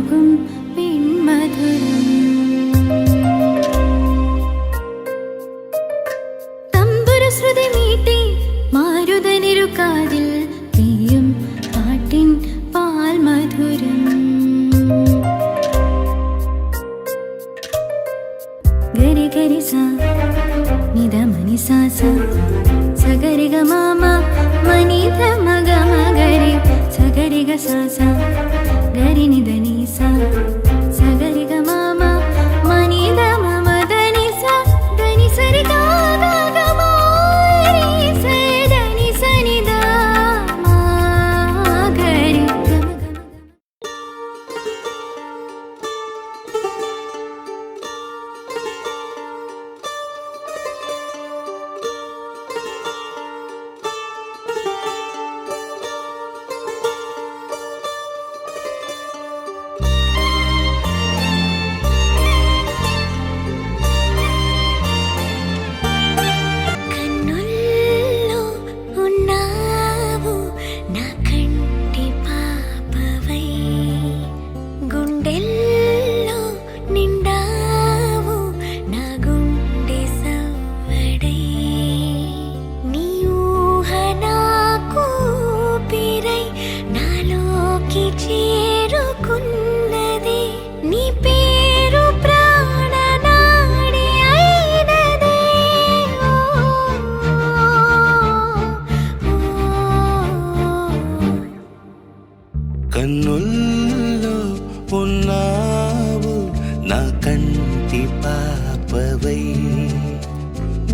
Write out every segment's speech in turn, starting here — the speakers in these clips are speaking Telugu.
നൽകും പിൻമധുരം. തമ്പുരുശ്രുതി മീട്ടി മാരുതനിരുകാതിൽ പെയ്യും പാട്ടിൻ പാൽമധുരം. ഗരി ഗരി സ നിധ മനി സ സ സഗരി ഗ മ മനി ധ മ ഗ മ ഗരി സഗരി ഗ സ സ ഗരി നി ധ നി സ സഗരി ഗ മ മനി ധ മ മ ധ നി സ ധ നി സ രി ഗ ഗ ഗ മ രി സ ധ നി സ നി ധ മ ഗരി ഗ మ గ మ. కన్నుల్లో ఉన్నావు నా కంటి పాపవై, గుండెల్లో నిండావు నా గుండె సవ్వడై, నీ ఊహ నాకు ఊపిరై నాలోకి చేరుకున్నది, నీ పేరు ప్రాణనాడి అయినదే. కన్నుల్లో ఉన్నావు నా కంటి పాపవై,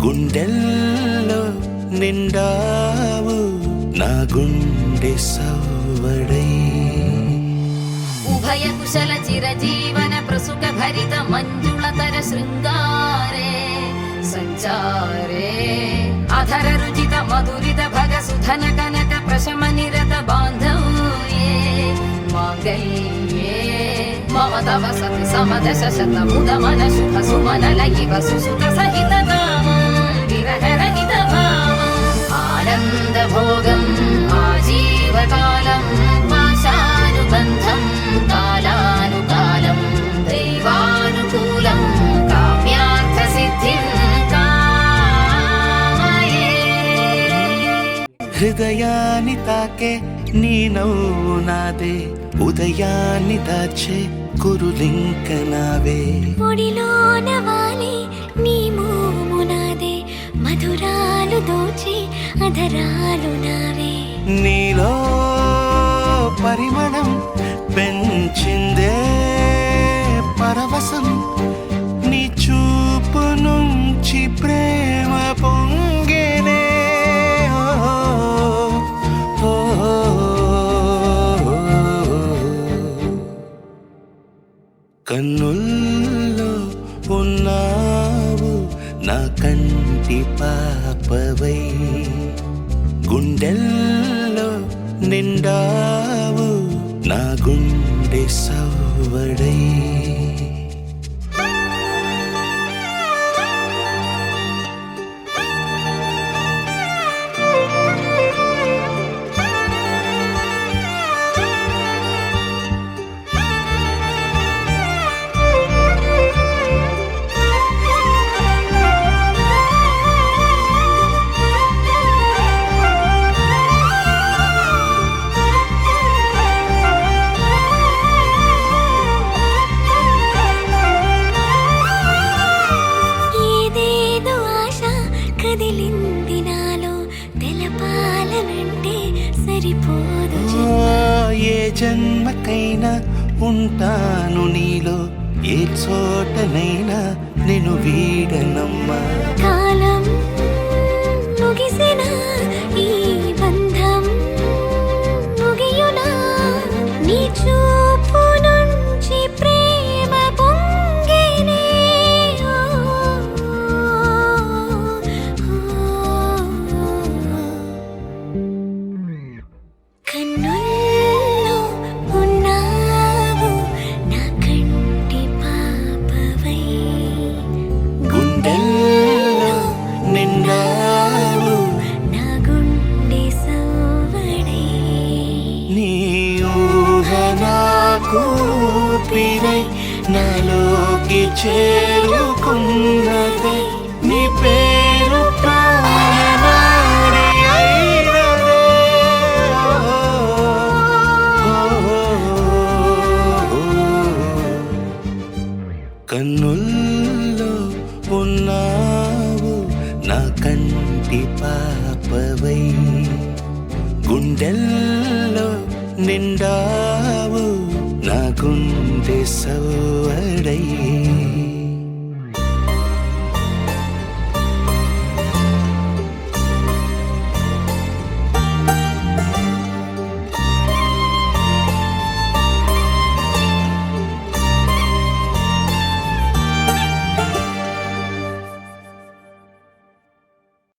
గుండెల్లో నిండావు నా గుండె సవ్వడై. ఉభయ కుశల చిరజీవన ప్రసుక భరిత మంజుళతర శృంగారే సంచారే, అధర రుచిత మధురిత భగ సుధన కనక ప్రశమ నిరత బాంధవ్యే మాంగళ్యే మమ తవ సతి సమదశ శత ముద మన శుభ సుమన లయివ సుసుత సహిత కామం విరహ రహిత భావం ఆనంద భోగం ఆజీవకాలం పాశానుబంధం కాలానుకాలం దైవానుకూలం కామ్యార్థ సిద్ధిం కామయే. హృదయాన్ని తాకే నీ నవ్వు నాదే, ఉదయాన్ని దాచే కురులింక నావే. పొడిలోన వాలి నీ మోము నాదే, మధురాలు దోచి అధరాలు నావే. నీలో పరిమళం పెంచిందే పరవశం, నీ చూపు నుంచి ప్రేమ పొంగేనే. కన్నుల్లో ఉన్నావు నా కంటి పాపవై, గుండెల్లో నిండావు నా గుండె సవ్వడై. ఏదేదో ఆశ కదిలింది నాలో, తెలపాలనంటే సరిపోదు ఏ జన్మకైనా ఉంటాను నీలో, ఏ చోటనైనా నేను వీడనమ్మా. కాలం ముగిసిన ఈ బంధం ముగియునా, నీ చూపు నుంచి ప్రేమ పొంగేనే. కన్నుల్లో ఉన్నావు నా కంటి పాపవై, గుండెల్లో నిండావు నా గుండె సవ్వడై. నీ ఊహనా నాలోకి చేరుకున్నదే నీ పేరు ప్రాణనాడి అయినదే. కన్నుల్లో ఉన్నావు నా కంటి పాపవై, గుండెల్లో నిండావు నా గుండె సవ్వడై.